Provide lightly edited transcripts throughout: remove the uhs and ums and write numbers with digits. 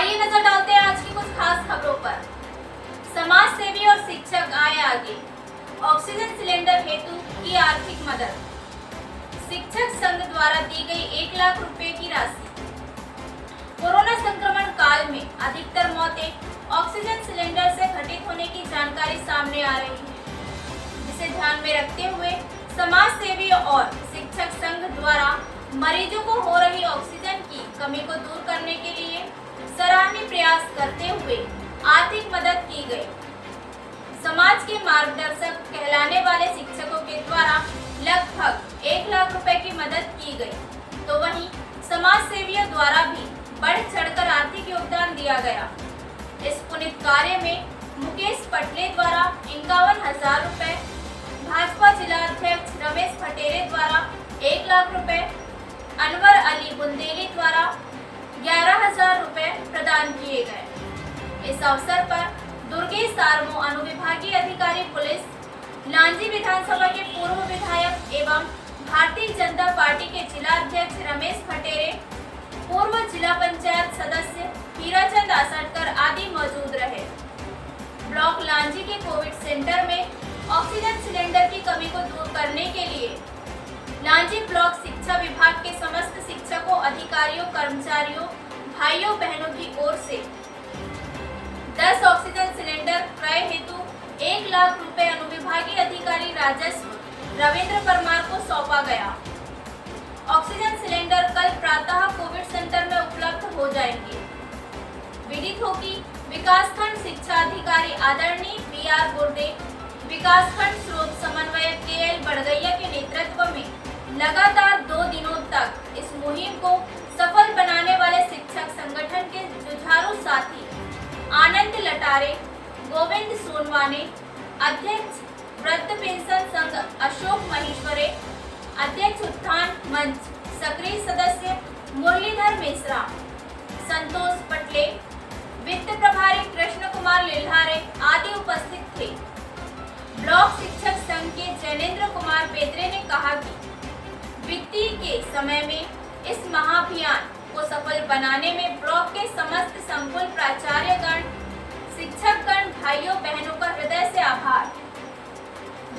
आइए नजर डालते हैं आज की कुछ खास खबरों पर। समाज सेवी और शिक्षक आए आगे, ऑक्सीजन सिलेंडर हेतु की आर्थिक मदद। शिक्षक संघ द्वारा दी गई 1 लाख रुपए की राशि। कोरोना संक्रमण काल में अधिकतर मौतें ऑक्सीजन सिलेंडर से घटित होने की जानकारी सामने आ रही है, जिसे ध्यान में रखते हुए समाज सेवी और शिक्षक संघ द्वारा मरीजों को हो रही ऑक्सीजन की कमी को दूर करने के लिए सराहनीय प्रयास करते हुए आर्थिक मदद की गई। समाज के मार्गदर्शक कहलाने वाले शिक्षकों के द्वारा लगभग 1 लाख रुपए की मदद की गई, तो वहीं समाज सेवियों द्वारा भी बढ़ चढ़कर आर्थिक योगदान दिया गया। इस पुनीत कार्य में मुकेश पटले द्वारा 51,000 रुपए, भाजपा जिला अध्यक्ष रमेश भटेरे द्वारा 1 लाख रुपए, अनवर अली बुंदेली द्वारा 11,000 रुपए प्रदान किए गए। इस अवसर पर दुर्गेश आरमो अनुविभागीय अधिकारी पुलिस, लांजी विधानसभा के पूर्व विधायक एवं भारतीय जनता पार्टी के जिला अध्यक्ष रमेश भटेरे, पूर्व जिला पंचायत सदस्य हीराचंद आसटकर आदि मौजूद रहे। ब्लॉक लांजी के कोविड सेंटर में ऑक्सीजन सिलेंडर की कमी को दूर करने के लिए लांजी ब्लॉक शिक्षा विभाग के समस्त शिक्षकों, अधिकारियों, कर्मचारियों, भाइयों बहनों की ओर से 10 ऑक्सीजन सिलेंडर क्रय हेतु 1 लाख रुपए अनुविभागीय अधिकारी राजस्व रविंद्र परमार को सौंपा गया। ऑक्सीजन सिलेंडर कल प्रातः कोविड सेंटर में उपलब्ध हो जाएंगे। विदित हो कि विकासखंड शिक्षा अधिकारी आदरणीय BR गुर्दे, विकासखंड स्रोत समन्वयक KL बड़गैया के नेतृत्व में लगातार 2 दिनों तक इस मुहिम को सफल बनाने वाले शिक्षक संगठन के जुझारू साथी आनंद लटारे, गोविंद सोनवाने, अध्यक्ष वृद्ध पेंशन संघ अशोक महेश्वरे, अध्यक्ष उत्थान मंच सक्रिय सदस्य मुरलीधर मिश्रा, संतोष पटले, वित्त प्रभारी कृष्ण कुमार लिल्हारे आदि उपस्थित थे। ब्लॉक शिक्षक संघ के जैनेन्द्र कुमार बेदरे ने कहा कि वित्तीय के समय में इस महाअभियान को सफल बनाने में ब्लॉक के समस्त संकुल प्राचार्यगण, शिक्षकगण, भाइयों बहनों का हृदय से आभार।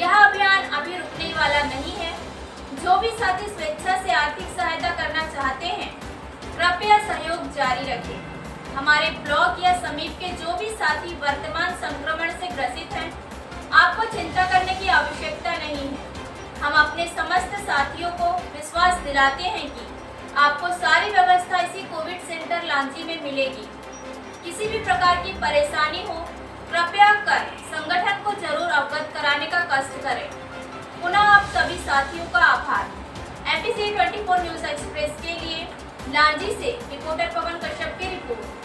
यह अभियान अभी रुकने वाला नहीं है। जो भी साथी स्वेच्छा से आर्थिक सहायता करना चाहते हैं, कृपया सहयोग जारी रखें। हमारे ब्लॉक या समीप के जो भी साथी वर्तमान संक्रमण से ग्रसित हैं, आपको चिंता करने की आवश्यकता नहीं है। हम अपने समस्त साथियों को विश्वास दिलाते हैं कि आपको सारी व्यवस्था इसी कोविड सेंटर लांजी में मिलेगी। किसी भी प्रकार की परेशानी हो, कृपया कर संगठन को जरूर अवगत कराने का कष्ट करें। पुनः आप सभी साथियों का आभार। MPC 24 न्यूज एक्सप्रेस के लिए लांजी से रिपोर्टर पवन कश्यप की रिपोर्ट।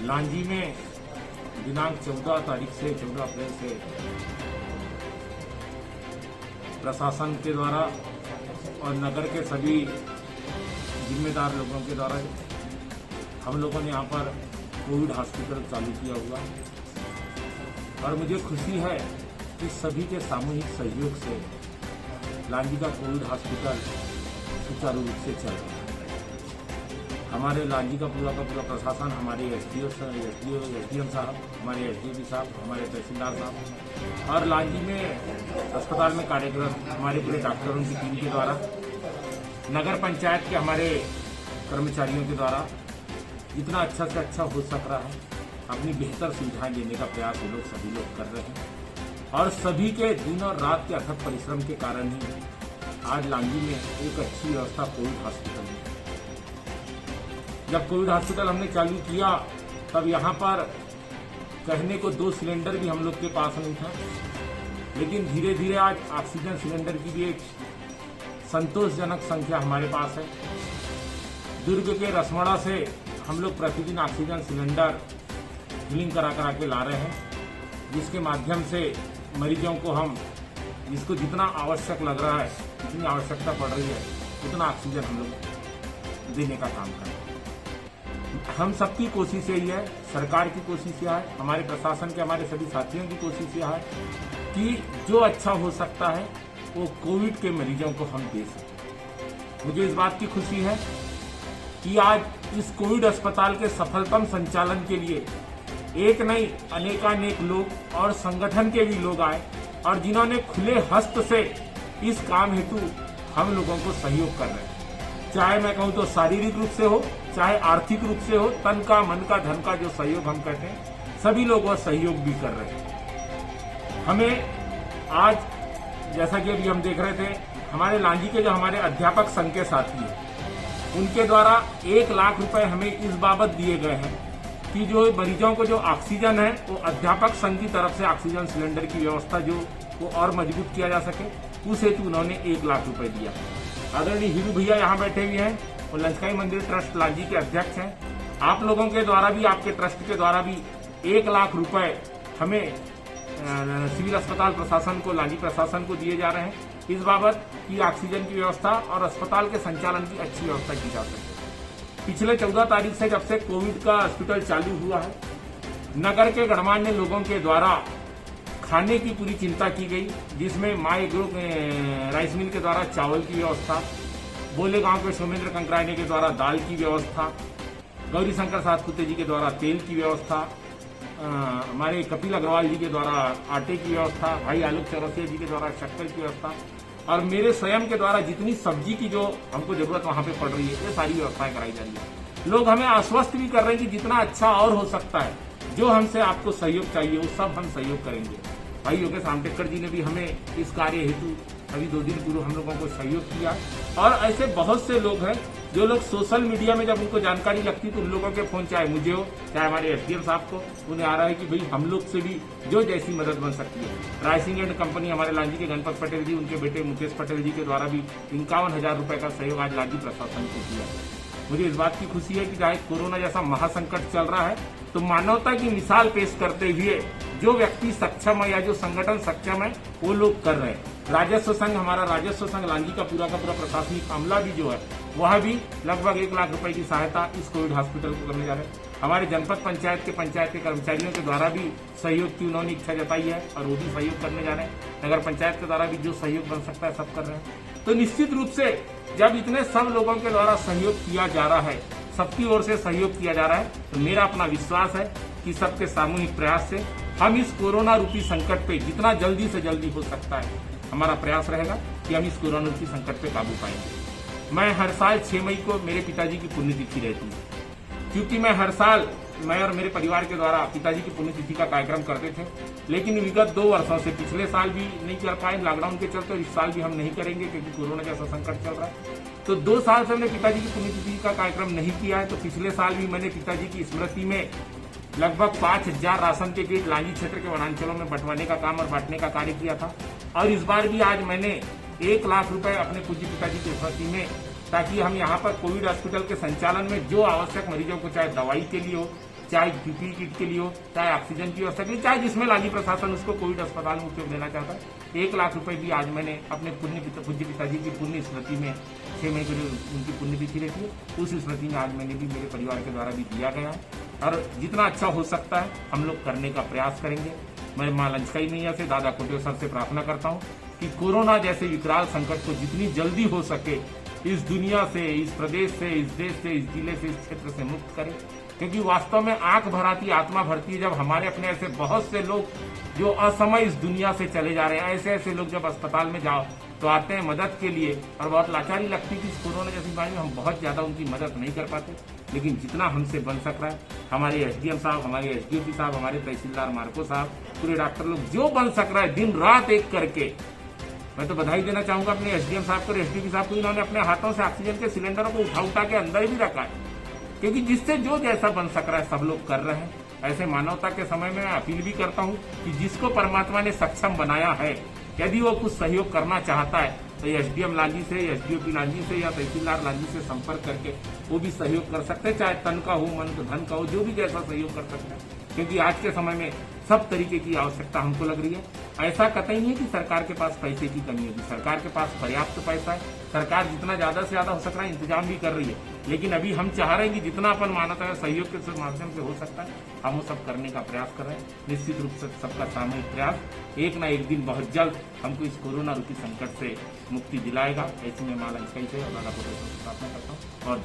लांजी में दिनांक 14 तारीख से 14 अप्रैल से प्रशासन के द्वारा और नगर के सभी जिम्मेदार लोगों के द्वारा हम लोगों ने यहाँ पर कोविड हॉस्पिटल चालू किया हुआ और मुझे खुशी है कि सभी के सामूहिक सहयोग से लांजी का कोविड हॉस्पिटल सुचारू रूप से चल रहा है। हमारे लांजी का पूरा प्रशासन, हमारे SDM साहब, हमारे SDP साहब, हमारे तहसीलदार साहब और लांजी में अस्पताल में कार्यरत हमारे पूरे डॉक्टरों की टीम के द्वारा, नगर पंचायत के हमारे कर्मचारियों के द्वारा जितना अच्छा से अच्छा हो सक रहा है, अपनी बेहतर सुविधाएं देने का प्रयास ये लोग सभी लोग कर रहे हैं और सभी के दिन और रात के अथक परिश्रम के कारण ही आज लांजी में एक अच्छी व्यवस्था कोविड हॉस्पिटल में। जब कोविड हॉस्पिटल हमने चालू किया तब यहाँ पर कहने को 2 सिलेंडर भी हम लोग के पास नहीं था, लेकिन धीरे धीरे आज ऑक्सीजन सिलेंडर की भी एक संतोषजनक संख्या हमारे पास है। दुर्ग के रसमड़ा से हम लोग प्रतिदिन ऑक्सीजन सिलेंडर फिलिंग करा के ला रहे हैं, जिसके माध्यम से मरीजों को हम जिसको जितना आवश्यक लग रहा है, जितनी आवश्यकता पड़ रही है, उतना ऑक्सीजन हम लोग देने का काम कर रहे हैं। हम सबकी कोशिश यही है, सरकार की कोशिश यह है, हमारे प्रशासन के, हमारे सभी साथियों की कोशिश यह है कि जो अच्छा हो सकता है वो कोविड के मरीजों को हम दे सकें। मुझे इस बात की खुशी है कि आज इस कोविड अस्पताल के सफलतम संचालन के लिए एक नहीं अनेकानेक लोग और संगठन के भी लोग आए और जिन्होंने खुले हस्त से इस काम हेतु हम लोगों को सहयोग कर रहे हैं। चाहे मैं कहूँ तो शारीरिक रूप से हो, चाहे आर्थिक रूप से हो, तन का, मन का, धन का जो सहयोग हम करते हैं, सभी लोग वह सहयोग भी कर रहे हैं। हमें आज जैसा कि अभी हम देख रहे थे, हमारे लांजी के जो हमारे अध्यापक संघ के साथी हैं, उनके द्वारा 1 लाख रुपए हमें इस बाबत दिए गए हैं कि जो मरीजों को जो ऑक्सीजन है वो अध्यापक संघ की तरफ से ऑक्सीजन सिलेंडर की व्यवस्था जो वो और मजबूत किया जा सके, उस हेतु उन्होंने 1 लाख रुपए दिया। आदरणीय हीरू भैया यहाँ बैठे हुए हैं, वो लंचकाई मंदिर ट्रस्ट लांजी के अध्यक्ष हैं। आप लोगों के द्वारा भी, आपके ट्रस्ट के द्वारा भी 1 लाख रुपए हमें सिविल अस्पताल प्रशासन को, लांजी प्रशासन को दिए जा रहे हैं इस बाबत कि ऑक्सीजन की व्यवस्था और अस्पताल के संचालन की अच्छी व्यवस्था की जा सके। पिछले 14 तारीख से जब से कोविड का हॉस्पिटल चालू हुआ है, नगर के गणमान्य लोगों के द्वारा खाने की पूरी चिंता की गई, जिसमें माई ग्रुप राइस मिल के द्वारा चावल की व्यवस्था, बोले गांव के सोमेंद्र कंकराने के द्वारा दाल की व्यवस्था, गौरी शंकर सातपुते जी के द्वारा तेल की व्यवस्था, हमारे कपिल अग्रवाल जी के द्वारा आटे की व्यवस्था, भाई आलोक चौरसिया जी के द्वारा शक्कर की व्यवस्था और मेरे स्वयं के द्वारा जितनी सब्जी की जो हमको जरूरत वहां पे पड़ रही है, ये सारी व्यवस्थाएं कराई जा रही है। लोग हमें आश्वस्त भी कर रहे हैं कि जितना अच्छा और हो सकता है, जो हमसे आपको सहयोग चाहिए वो सब हम सहयोग करेंगे। भाई योगेश आम्बेडकर जी ने भी हमें इस कार्य हेतु अभी 2 दिन पूर्व हम लोगों को सहयोग किया और ऐसे बहुत से लोग हैं जो लोग सोशल मीडिया में जब उनको जानकारी लगती तो उन लोगों के फोन, चाहे मुझे हो चाहे हमारे एसडीएम साहब को, उन्हें आ रहा है कि भाई हम लोग से भी जो जैसी मदद बन सकती है। राइसिंग एंड कंपनी हमारे लांजी के गणपत पटेल जी, उनके बेटे मुकेश पटेल जी के द्वारा भी 51,000 रुपए का सहयोग आज लांजी प्रशासन को किया। मुझे इस बात की खुशी है कि चाहे कोरोना जैसा महासंकट चल रहा है तो मानवता की मिसाल पेश करते हुए जो व्यक्ति सक्षम है या जो संगठन सक्षम है वो लोग कर रहे हैं। राजस्व संघ, हमारा राजस्व संघ लांजी का पूरा प्रशासनिक अमला भी जो है वह भी लगभग 1 लाख रुपए की सहायता इस कोविड हॉस्पिटल को करने जा रहे हैं। हमारे जनपद पंचायत के कर्मचारियों के द्वारा भी सहयोग की उन्होंने इच्छा जताई है और वो भी सहयोग करने जा रहे हैं। नगर पंचायत के द्वारा भी जो सहयोग बन सकता है सब कर रहे हैं। तो निश्चित रूप से जब इतने सब लोगों के द्वारा सहयोग किया जा रहा है, सबकी ओर से सहयोग किया जा रहा है, तो मेरा अपना विश्वास है कि सबके सामूहिक प्रयास से हम इस कोरोना रूपी संकट पे जितना जल्दी से जल्दी हो सकता है हमारा प्रयास रहेगा कि हम इस कोरोना रूपी संकट पे काबू पाएंगे। मैं हर साल 6 मई को मेरे पिताजी की पुण्यतिथि रहती है, क्योंकि मैं हर साल मैं और मेरे परिवार के द्वारा पिताजी की पुण्यतिथि का कार्यक्रम करते थे, लेकिन विगत 2 वर्षों से, पिछले साल भी नहीं कर पाए लॉकडाउन के चलते, और इस साल भी हम नहीं करेंगे क्योंकि कोरोना जैसा संकट चल रहा है। तो 2 साल से हमने पिताजी की पुण्यतिथि का कार्यक्रम नहीं किया है। तो पिछले साल भी मैंने पिताजी की स्मृति में लगभग 5,000 राशन के किट लांजी क्षेत्र के वनांचलों में बंटवाने का काम और बांटने का कार्य किया था। और इस बार भी आज मैंने 1 लाख रुपए अपने पूज्य पिताजी की स्मृति में, ताकि हम यहाँ पर कोविड हॉस्पिटल के संचालन में जो आवश्यक मरीजों को, चाहे दवाई के लिए हो, चाहे पीपीई किट के लिए हो, चाहे ऑक्सीजन की व्यवस्था के लिए, चाहे जिसमें लांजी प्रशासन उसको कोविड अस्पताल में उपयोग देना चाहता है, 1 लाख रुपए भी आज मैंने अपने पूज्य पिताजी की पुण्य स्मृति में, 6 मई को उनकी पुण्यतिथि रहती है, उस स्मृति में आज मैंने भी मेरे परिवार के द्वारा भी दिया गया है। और जितना अच्छा हो सकता है हम लोग करने का प्रयास करेंगे। मैं मां लंचकाई मैया से, दादा कोटेश्वर से प्रार्थना करता हूँ कि कोरोना जैसे विकराल संकट को जितनी जल्दी हो सके इस दुनिया से, इस प्रदेश से, इस देश से, इस जिले से, इस क्षेत्र से मुक्त करें। क्योंकि वास्तव में आंख भराती आत्मा भरती है जब हमारे अपने ऐसे बहुत से लोग जो असमय इस दुनिया से चले जा रहे हैं, ऐसे ऐसे लोग जब अस्पताल में जाओ तो आते हैं मदद के लिए, और बहुत लाचारी लगती है कि इस कोरोना जैसी बीमारी में हम बहुत ज्यादा उनकी मदद नहीं कर पाते। लेकिन जितना हमसे बन सक रहा है, हमारे एसडीएम साहब, हमारे एसडीओपी साहब, हमारे तहसीलदार मार्को साहब, पूरे डॉक्टर लोग जो बन सक रहा है दिन रात एक करके, मैं तो बधाई देना चाहूंगा अपने एसडीएम साहब को और एसडीपी साहब को। इन्होंने अपने हाथों से ऑक्सीजन के सिलेंडरों को उठा के अंदर भी रखा है, क्योंकि जिससे जो जैसा बन सक रहा है सब लोग कर रहे हैं। ऐसे मानवता के समय में मैं अपील भी करता हूँ कि जिसको परमात्मा ने सक्षम बनाया है, यदि वो कुछ सहयोग करना चाहता है तो एसडीएम लांजी से, एसडीओपी लांजी से या तहसीलदार लांजी से संपर्क करके वो भी सहयोग कर सकते हैं, चाहे तन का हो, मन धन का हो, जो भी जैसा सहयोग कर सकते हैं। क्योंकि आज के समय में सब तरीके की आवश्यकता हमको लग रही है। ऐसा कतई नहीं है कि सरकार के पास पैसे की कमी होगी, सरकार के पास पर्याप्त पैसा है, सरकार जितना ज्यादा से ज्यादा हो सक रहा है इंतजाम भी कर रही है। लेकिन अभी हम चाह रहे हैं कि जितना अपन मानवता है सहयोग के माध्यम से हो सकता है हम वो सब करने का प्रयास कर रहे हैं। निश्चित रूप से सबका सामूहिक प्रयास एक न एक दिन बहुत जल्द हमको इस कोरोना रूपी संकट से मुक्ति दिलाएगा। ऐसी में माला इसका ही से प्रार्थना करता हूँ और